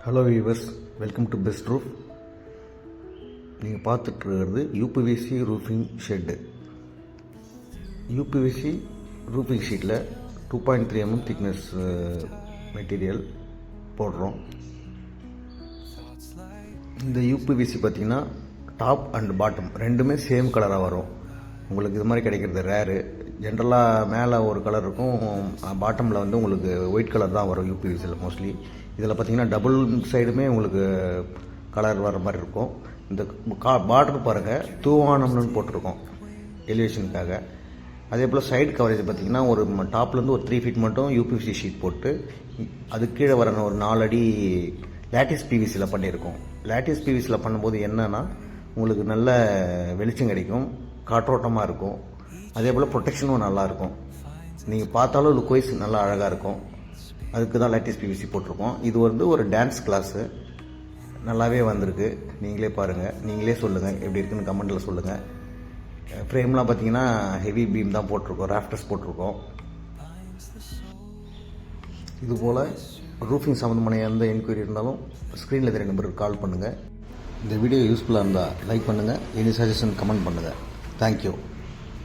Hello viewers, welcome to best roof. நீங்கள் பார்த்துட்ருக்கிறது UPVC roofing shed. UPVC roofing ஷீட்டில் 2.3 mm thickness material போடுறோம். இந்த யூபிவிசி பார்த்திங்கன்னா டாப் அண்ட் பாட்டம் ரெண்டுமே சேம் கலராக வரும். உங்களுக்கு இது மாதிரி கிடைக்கிறது ரேரு. ஜென்ரலாக மேலே ஒரு கலர் இருக்கும், பாட்டமில் வந்து உங்களுக்கு ஒயிட் கலர் தான் வரும் யூபிவிசியில் மோஸ்ட்லி. இதில் பார்த்திங்கன்னா டபுள் சைடுமே உங்களுக்கு கலர் வர மாதிரி இருக்கும். இந்த பார்டர் பாருங்கள், தூவானம்னு போட்டிருக்கோம் எலிவேஷனுக்காக. அதே போல் சைடு கவரேஜ் பார்த்திங்கன்னா ஒரு டாப்லேருந்து ஒரு 3 ஃபீட் மட்டும் யூபிவிசி ஷீட் போட்டு அது கீழே வர ஒரு 4 அடி லேட்டிஸ் பிவிசியில் பண்ணியிருக்கோம். லேட்டிஸ் பிவிசியில் பண்ணும்போது என்னென்னா உங்களுக்கு நல்ல வெளிச்சம் கிடைக்கும், காற்றோட்டமாக இருக்கும். அதே போல் ப்ரொடெக்ஷனும் நல்லாயிருக்கும். நீங்கள் பார்த்தாலும் லுக் வைஸ் நல்லா அழகாக இருக்கும். அதுக்கு தான் லேட்டஸ்ட் பிவிசி போட்டிருக்கோம். இது வந்து ஒரு டான்ஸ் கிளாஸு, நல்லாவே வந்திருக்கு. நீங்களே பாருங்கள், நீங்களே சொல்லுங்கள் எப்படி இருக்குன்னு கமெண்ட்டில் சொல்லுங்கள். ஃப்ரேம்லாம் பார்த்தீங்கன்னா ஹெவி பீம் தான் போட்டிருக்கோம், ராஃப்டர்ஸ் போட்டிருக்கோம். இதுபோல் ரூஃபிங் சம்மந்தமான எந்த என்கொயரி இருந்தாலும் ஸ்க்ரீனில் தெரிய நம்பருக்கு கால் பண்ணுங்கள். இந்த வீடியோ யூஸ்ஃபுல்லாக இருந்தால் லைக் பண்ணுங்கள், எனி சஜஷன் கமெண்ட் பண்ணுங்கள். தேங்க்யூ.